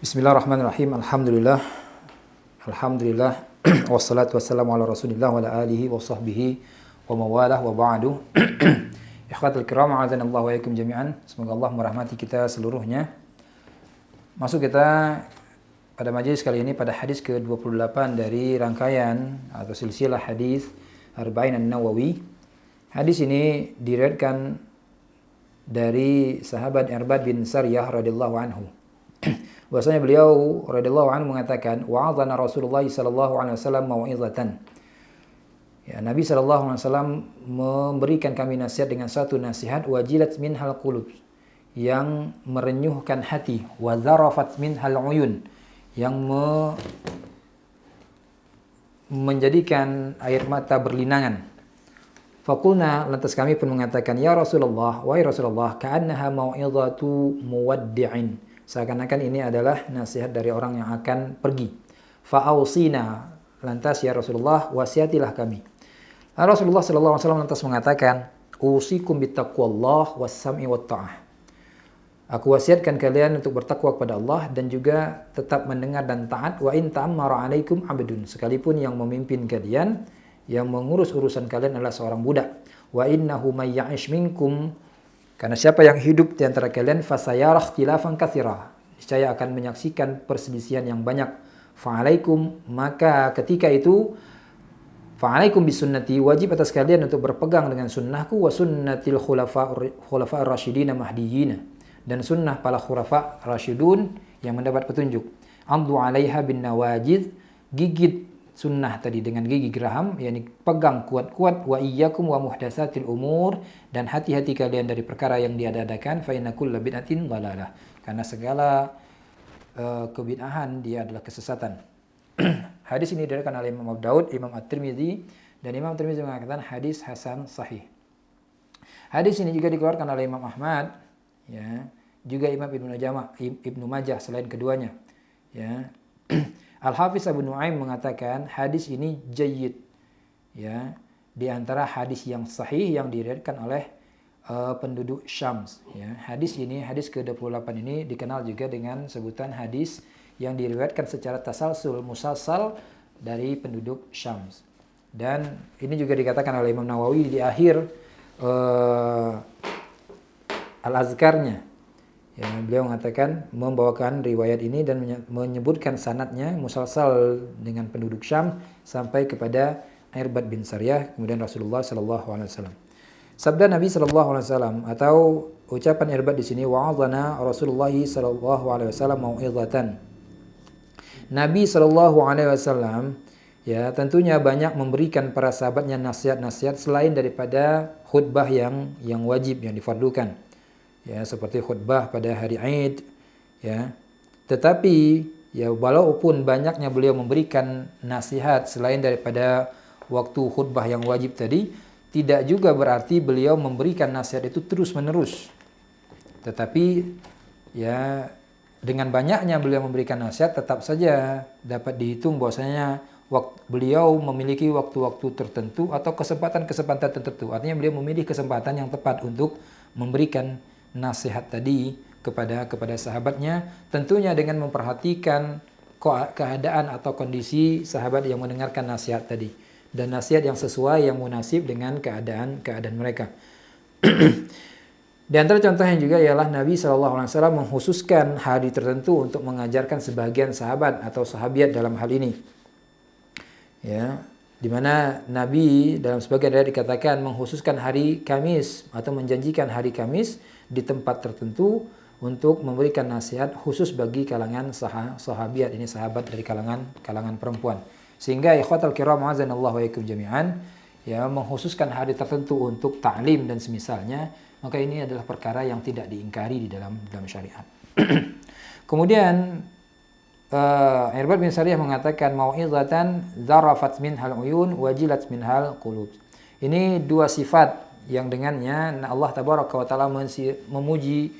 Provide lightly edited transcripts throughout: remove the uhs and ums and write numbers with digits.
Bismillahirrahmanirrahim. Alhamdulillah. Wassalatu wassalamu ala Rasulillah wa ala alihi wa sahbihi wa mawalah wa ba'du. Ikhwatul kiram, a'adzanallahu wa iyyakum jami'an. Semoga Allah merahmati kita seluruhnya. Masuk kita pada majelis kali ini pada hadis ke-28 dari rangkaian atau silsilah hadis Arba'in An-Nawawi. Hadis ini diriwayatkan dari sahabat Irbad bin Sariyah radhiyallahu anhu. Bahwasanya beliau radhiyallahu anhu mengatakan, wa'adzana Rasulullah sallallahu alaihi wasallam mau'izatan. Ya, Nabi sallallahu alaihi wasallam memberikan kami nasihat dengan satu nasihat, wajilat minhal qulub, yang merenyuhkan hati, wa zarafat minhal uyun, yang menjadikan air mata berlinangan. Faqulna, lantas kami pun mengatakan, ya Rasulullah, wahai Rasulullah, ka'annaha mau'izatu muwaddi'in. Seakan-akan ini adalah nasihat dari orang yang akan pergi. Fa'ausina, lantas ya Rasulullah, wasiatilah kami. Lalu Rasulullah sallallahu alaihi wasallam lantas mengatakan, usikum bittaqwallah was-sam'i wat-ta'ah. Aku wasiatkan kalian untuk bertakwa kepada Allah dan juga tetap mendengar dan taat. Wa in ta'ammara 'alaikum 'abdun, sekalipun yang memimpin kalian, yang mengurus urusan kalian adalah seorang budak. Wa innahu may ya'ish minkum, karena siapa yang hidup di antara kalian, fasayara ikhtilafan katsira, niscaya akan menyaksikan perselisihan yang banyak. Fa'alaikum, maka ketika itu fa'alaikum bisunnati, wajib atas kalian untuk berpegang dengan sunnahku, wa sunnatil khulafa'ir rasyidin mahdiyyin, dan sunnah para khulafa rasyidun yang mendapat petunjuk. Amdu 'alaiha bin nawajid, gigit sunnah tadi dengan gigi geraham, yakni pegang kuat-kuat. Wa iyyakum wa muhdatsatil umur, dan hati-hati kalian dari perkara yang diadakan. Fa inna kulla bid'atin dhalalah, karena segala kebid'ahan dia adalah kesesatan. Hadis ini diriwayatkan oleh Imam Abu Daud, Imam At-Tirmidzi, dan Imam At-Tirmidzi mengatakan hadis hasan sahih. Hadis ini juga dikeluarkan oleh Imam Ahmad, ya, juga Imam Ibnu Majah selain keduanya, ya. Al-Hafiz Abu Nu'aim mengatakan hadis ini jayyid, ya, di antara hadis yang sahih yang diriwayatkan oleh penduduk Syams, ya. Hadis ini, hadis ke-28 ini dikenal juga dengan sebutan hadis yang diriwayatkan secara tasalsul musalsal dari penduduk Syams. Dan ini juga dikatakan oleh Imam Nawawi di akhir Al-Azkarnya. Ya, beliau mengatakan, membawakan riwayat ini dan menyebutkan sanadnya musalsal dengan penduduk Syam sampai kepada Irbad bin Sariyah, kemudian Rasulullah sallallahu alaihi wasallam. Sabda Nabi sallallahu alaihi wasallam atau ucapan Irbad di sini, wa'adzana Rasulullah sallallahu alaihi wasallam mau'izatan. Nabi sallallahu alaihi wasallam, ya, tentunya banyak memberikan para sahabatnya nasihat-nasihat selain daripada khutbah yang wajib, yang difardukan. Ya, seperti khutbah pada hari Id, ya. Tetapi ya, walaupun banyaknya beliau memberikan nasihat selain daripada waktu khutbah yang wajib tadi, tidak juga berarti beliau memberikan nasihat itu terus-menerus. Tetapi ya, dengan banyaknya beliau memberikan nasihat, tetap saja dapat dihitung bahwasanya beliau memiliki waktu-waktu tertentu atau kesempatan-kesempatan tertentu. Artinya beliau memilih kesempatan yang tepat untuk memberikan nasihat tadi kepada sahabatnya, tentunya dengan memperhatikan keadaan atau kondisi sahabat yang mendengarkan nasihat tadi, dan nasihat yang sesuai, yang munasib dengan keadaan mereka. Di antara contohnya juga ialah Nabi SAW mengkhususkan hari tertentu untuk mengajarkan sebagian sahabat atau sahabiat dalam hal ini, ya, di mana Nabi dalam sebagian riwayat dikatakan mengkhususkan hari Kamis atau menjanjikan hari Kamis di tempat tertentu untuk memberikan nasihat khusus bagi kalangan sahabiat, ini sahabat dari kalangan perempuan. Sehingga ikhwatal kiram, azanallahu wa iyyakum jami'an, ya, mengkhususkan hari tertentu untuk ta'lim dan semisalnya, maka ini adalah perkara yang tidak diingkari di dalam syariat. Kemudian Irbad bin Sariyah mengatakan mau'izatan zarafat minhal uyun wajilat minhal qulub. Ini dua sifat yang dengannya Allah tabaraka wa taala memuji,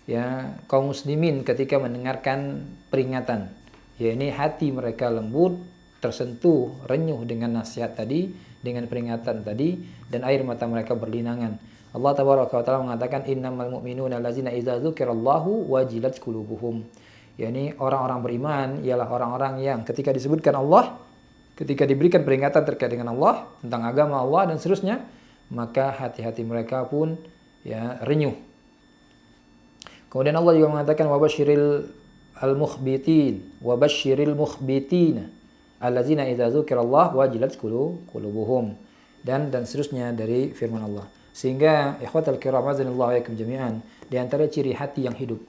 ya, kaum muslimin ketika mendengarkan peringatan. Ya, ini hati mereka lembut, tersentuh, renyuh dengan nasihat tadi, dengan peringatan tadi, dan air mata mereka berlinangan. Allah tabaraka wa taala mengatakan innamal mu'minuna allazina idza dzukirallahu wajilat qulubuhum. yakni orang-orang beriman ialah orang-orang yang ketika disebutkan Allah, ketika diberikan peringatan terkait dengan Allah, tentang agama Allah dan seterusnya, maka hati-hati mereka pun ya renyuh. Kemudian Allah juga mengatakan wabasyiril mukhbitina allazina idza dzukirallah wajilat qulubuhum dan seterusnya dari firman Allah. Sehingga ikhwatal kiram azanillahu wa iyyakum jami'an, di antara ciri hati yang hidup,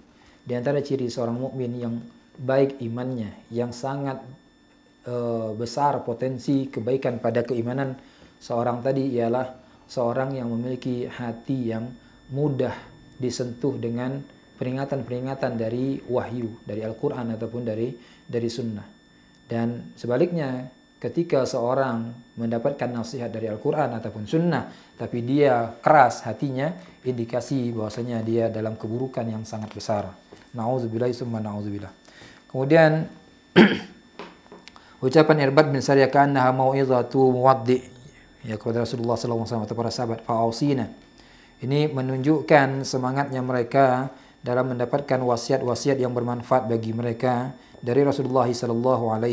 di antara ciri seorang mukmin yang baik imannya, yang sangat besar potensi kebaikan pada keimanan seorang tadi ialah seorang yang memiliki hati yang mudah disentuh dengan peringatan-peringatan dari wahyu, dari Al-Quran ataupun dari sunnah. Dan sebaliknya, ketika seorang mendapatkan nasihat dari Al-Quran ataupun sunnah, tapi dia keras hatinya, indikasi bahwasanya dia dalam keburukan yang sangat besar. Na'udzubillah summa na'udzubillah. Kemudian ucapan Irbad bin Sariyah ka'annaha mau'izatu muwaddi' ya kepada Rasulullah SAW atau para sahabat, fa'ausina. Ini menunjukkan semangatnya mereka dalam mendapatkan wasiat-wasiat yang bermanfaat bagi mereka dari Rasulullah SAW.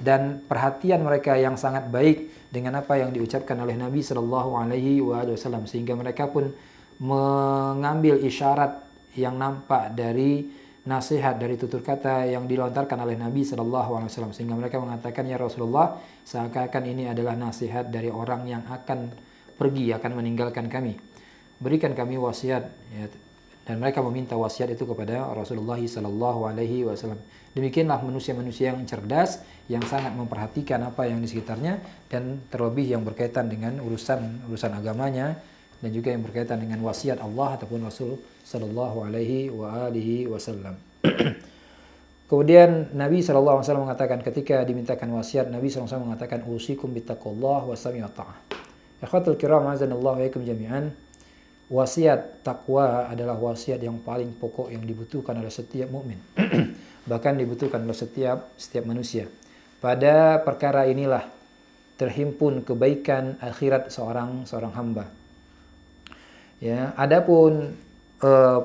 Dan perhatian mereka yang sangat baik dengan apa yang diucapkan oleh Nabi SAW, sehingga mereka pun mengambil isyarat yang nampak dari nasihat, dari tutur kata yang dilontarkan oleh Nabi SAW, sehingga mereka mengatakan, ya Rasulullah, seakan-akan ini adalah nasihat dari orang yang akan pergi, akan meninggalkan kami. Berikan kami wasiat, ya. Dan mereka meminta wasiat itu kepada Rasulullah SAW. Demikianlah manusia-manusia yang cerdas, yang sangat memperhatikan apa yang di sekitarnya, dan terlebih yang berkaitan dengan urusan agamanya, dan juga yang berkaitan dengan wasiat Allah ataupun Rasul SAW. Kemudian Nabi SAW mengatakan, ketika dimintakan wasiat, Nabi SAW mengatakan, usikum bittaqullah wa sami wa ta'ah. Ikhwatul kiram azanallahu wa iyyakum jami'an. Wasiat takwa adalah wasiat yang paling pokok yang dibutuhkan oleh setiap mukmin. Bahkan dibutuhkan oleh setiap manusia. Pada perkara inilah terhimpun kebaikan akhirat seorang hamba. Ya, adapun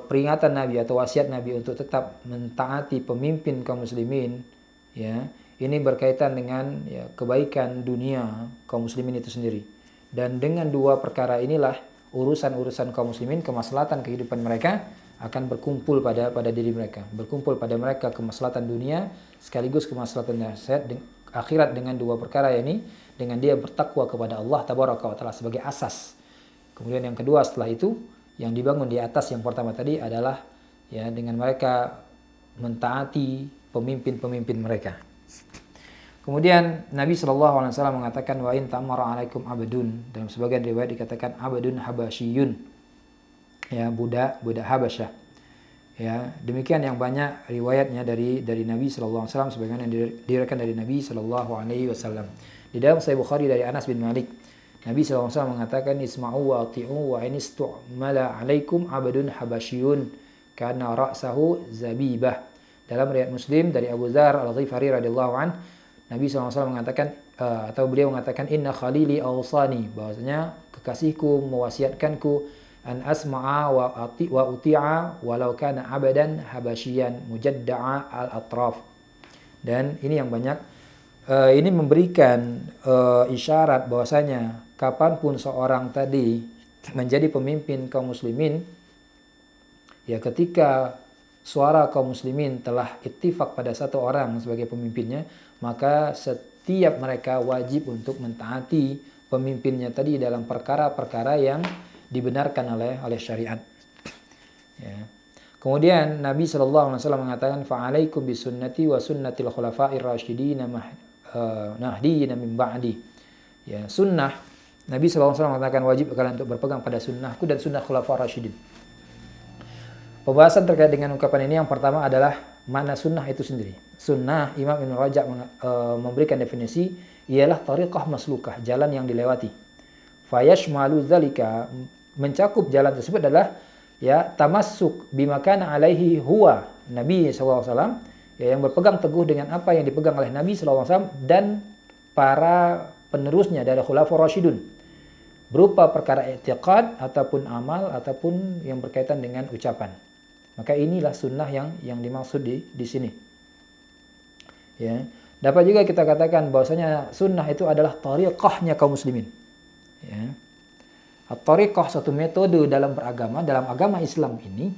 peringatan Nabi atau wasiat Nabi untuk tetap mentaati pemimpin kaum muslimin, ya, ini berkaitan dengan ya, kebaikan dunia kaum muslimin itu sendiri. Dan dengan dua perkara inilah urusan kaum muslimin, kemaslahatan kehidupan mereka akan berkumpul pada diri mereka, berkumpul pada mereka kemaslahatan dunia sekaligus kemaslahatan akhirat dengan dua perkara ini, dengan dia bertakwa kepada Allah tabaraka wa taala sebagai asas. Kemudian yang kedua setelah itu yang dibangun di atas yang pertama tadi adalah ya dengan mereka mentaati pemimpin mereka. Kemudian Nabi SAW mengatakan wa in tamara alaikum abdun, dalam sebagian riwayat dikatakan abdun habasyiyun, ya budak Habasyah. Ya, demikian yang banyak riwayatnya dari Nabi SAW, sebagaimana yang diriwayatkan dari Nabi SAW. Di dalam Sahih Bukhari dari Anas bin Malik, Nabi SAW mengatakan isma'u wa ati'u wa in istu'mala alaikum abdun habasyiyun kana ra'sahu zabibah. Dalam riwayat Muslim dari Abu Dzar Al-Ghifari radhiyallahu anhu, Nabi SAW mengatakan, atau beliau mengatakan, inna khalili awsani, bahwasanya kekasihku mewasiatkanku, an asma'a wa uti'a walau kana abadan habasyian mujadda'a al-atraf. Dan ini yang banyak, ini memberikan isyarat bahwasanya kapanpun seorang tadi menjadi pemimpin kaum muslimin, ya ketika suara kaum muslimin telah ittifaq pada satu orang sebagai pemimpinnya, maka setiap mereka wajib untuk mentaati pemimpinnya tadi dalam perkara-perkara yang dibenarkan oleh syariat. Ya. Kemudian Nabi SAW mengatakan, fa'alaikum bisunnati wa sunnatil khulafa'ir rasyidina nahdiyina min ba'di. Ya, sunnah, Nabi SAW mengatakan wajib kalian untuk berpegang pada sunnahku dan sunnah khulafa'ir rasyidin. Pembahasan terkait dengan ungkapan ini yang pertama adalah makna sunnah itu sendiri. Sunnah, Imam Ibn Rajab memberikan definisi, ialah tariqah maslukah, jalan yang dilewati. Fayashmalu dzalika, mencakup jalan tersebut adalah ya tamassuk bima kana alaihi huwa Nabi SAW, ya, yang berpegang teguh dengan apa yang dipegang oleh Nabi SAW dan para penerusnya dari khulafaur rasyidun, berupa perkara i'tiqad ataupun amal ataupun yang berkaitan dengan ucapan. Maka inilah sunnah yang dimaksud di sini. Ya. Dapat juga kita katakan bahwasanya sunnah itu adalah thariqahnya kaum muslimin. Ya. Thariqah suatu metode dalam beragama, dalam agama Islam ini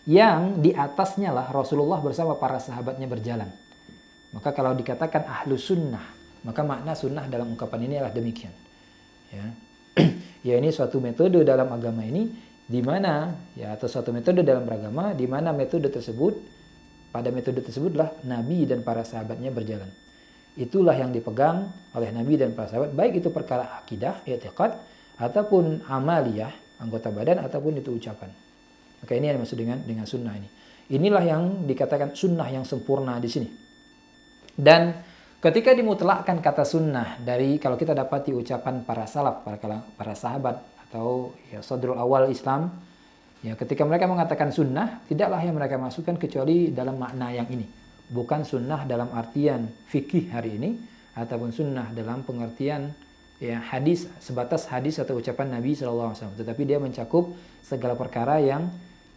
yang di atasnya lah Rasulullah bersama para sahabatnya berjalan. Maka kalau dikatakan ahlu sunnah, maka makna sunnah dalam ungkapan ini adalah demikian. Ya. Ya, ini suatu metode dalam agama ini di mana ya, atau suatu metode dalam beragama di mana pada metode tersebutlah Nabi dan para sahabatnya berjalan. Itulah yang dipegang oleh Nabi dan para sahabat, baik itu perkara akidah, i'tiqad, ataupun amaliyah, anggota badan, ataupun itu ucapan. Maka ini yang dimaksud dengan sunnah ini. Inilah yang dikatakan sunnah yang sempurna di sini. Dan ketika dimutlakkan kata sunnah dari kalau kita dapati ucapan para salaf, para sahabat atau ya sadrul awal Islam, ya ketika mereka mengatakan sunnah, tidaklah yang mereka masukkan kecuali dalam makna yang ini. Bukan sunnah dalam artian fikih hari ini, ataupun sunnah dalam pengertian ya hadis, sebatas hadis atau ucapan Nabi SAW. Tetapi dia mencakup segala perkara yang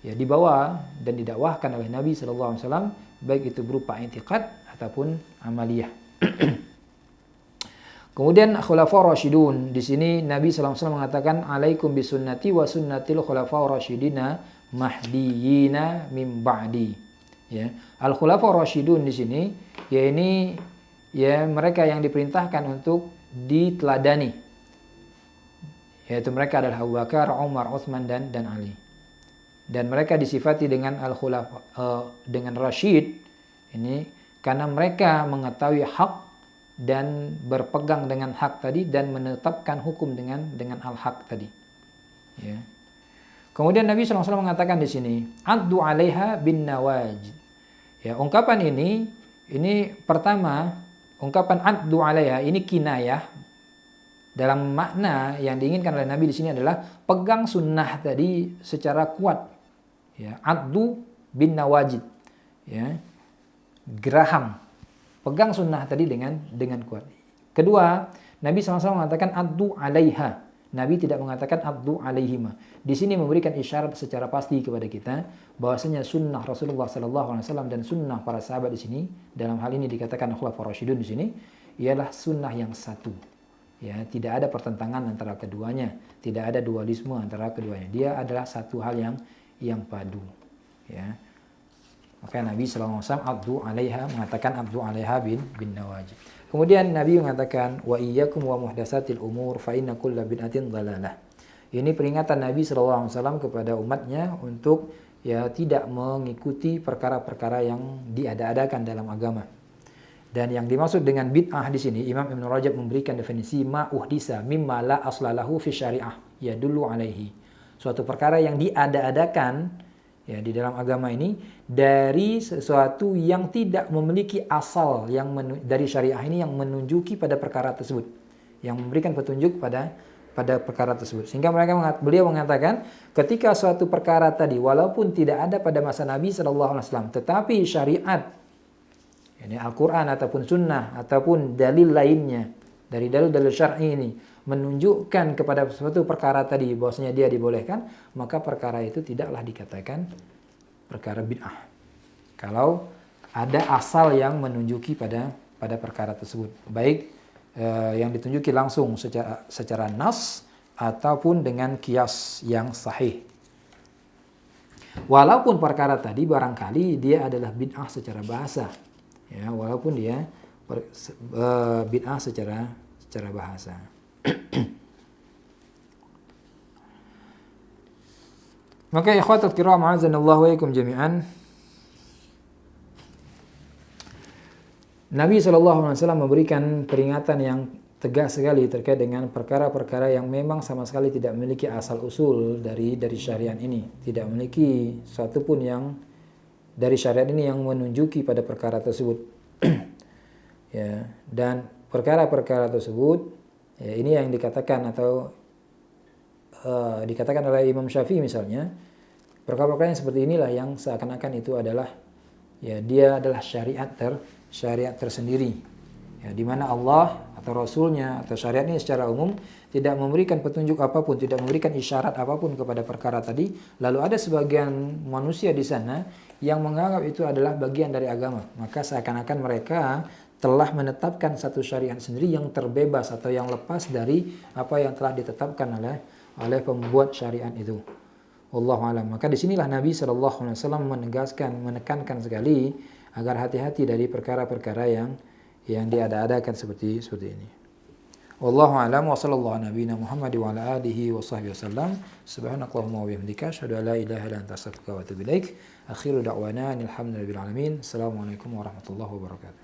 ya dibawa dan didakwahkan oleh Nabi SAW, baik itu berupa i'tiqad ataupun amaliyah. Kemudian khulafaur rasyidun, di sini Nabi SAW mengatakan alaikum bisunnati wa sunnatil khulafaur rasyidina mahdiyina min ba'di. Ya, al khulafaur rasyidun di sini ya ini ya mereka yang diperintahkan untuk diteladani. Yaitu mereka adalah Abu Bakar, Umar, Utsman dan Ali. Dan mereka disifati dengan dengan rasyid ini karena mereka mengetahui hak dan berpegang dengan hak tadi dan menetapkan hukum dengan al-haq tadi. Ya. Kemudian Nabi SAW mengatakan di sini, addu 'alaiha bin nawajid. Ya, ungkapan ini pertama, ungkapan addu 'alaiha ini kinayah. Dalam makna yang diinginkan oleh Nabi di sini adalah pegang sunnah tadi secara kuat. Ya, addu bin nawajid. Ya. Geraham. Pegang sunnah tadi dengan kuat. Kedua, Nabi SAW mengatakan addu 'alaiha. Nabi tidak mengatakan addu 'alaihima. Di sini memberikan isyarat secara pasti kepada kita bahwasanya sunnah Rasulullah SAW dan sunnah para sahabat di sini, dalam hal ini dikatakan khulafaur rasyidun di sini, ialah sunnah yang satu. Ya, tidak ada pertentangan antara keduanya, tidak ada dualisme antara keduanya. Dia adalah satu hal yang padu. Ya. Maka Nabi SAW abdu 'alaiha mengatakan abdu 'alaiha bin nawajid. Kemudian Nabi mengatakan wa iyyakum wa muhdatsatil umur fa inna kulla bid'atin dhalalah. Ini peringatan Nabi SAW kepada umatnya untuk ya tidak mengikuti perkara-perkara yang diada-adakan dalam agama. Dan yang dimaksud dengan bid'ah di sini Imam Ibn Rajab memberikan definisi ma uhdisa mimma la aslalahu fi syariah yadullu alaihi. Suatu perkara yang diada-adakan ya di dalam agama ini dari sesuatu yang tidak memiliki asal dari syariah ini yang menunjuki pada perkara tersebut, yang memberikan petunjuk pada perkara tersebut. Sehingga beliau mengatakan ketika suatu perkara tadi walaupun tidak ada pada masa Nabi SAW, tetapi syariat ini Al-Quran ataupun sunnah ataupun dalil lainnya dari dalil-dalil syar'i ini menunjukkan kepada suatu perkara tadi bahwasanya dia dibolehkan, maka perkara itu tidaklah dikatakan perkara bid'ah. Kalau ada asal yang menunjuki pada perkara tersebut, baik yang ditunjuki langsung secara nas ataupun dengan kias yang sahih. Walaupun perkara tadi barangkali dia adalah bid'ah secara bahasa, ya, walaupun dia bid'ah secara bahasa. Maka ikhwatul kiram a'azanallahu wa iyyakum jami'an, Nabi SAW memberikan peringatan yang tegas sekali terkait dengan perkara-perkara yang memang sama sekali tidak memiliki asal usul dari syariat ini, tidak memiliki satu pun yang dari syariat ini yang menunjuki pada perkara tersebut. Ya, dan perkara-perkara tersebut ya, ini yang dikatakan atau dikatakan oleh Imam Syafi'i misalnya, perkara-perkara yang seperti inilah yang seakan-akan itu adalah ya dia adalah syariat tersendiri. Ya, di mana Allah atau Rasulnya atau syariat ini secara umum tidak memberikan petunjuk apapun, tidak memberikan isyarat apapun kepada perkara tadi. Lalu ada sebagian manusia di sana yang menganggap itu adalah bagian dari agama. Maka seakan-akan mereka telah menetapkan satu syariat sendiri yang terbebas atau yang lepas dari apa yang telah ditetapkan oleh pembuat syariat itu. Wallahu alam. Maka disinilah Nabi SAW menekankan sekali agar hati-hati dari perkara-perkara yang diada-adakan seperti ini. Wallahu a'lam wa sallallahu ala nabiyyina Muhammad wa ala alihi wa sahbihi wasallam. Subhanakallahumma wa bihamdika asyhadu an la ilaha illa anta astaghfiruka wa atubu ilaik. Akhiru da'wana alhamdulillahi rabbil alamin. Assalamualaikum warahmatullahi wabarakatuh.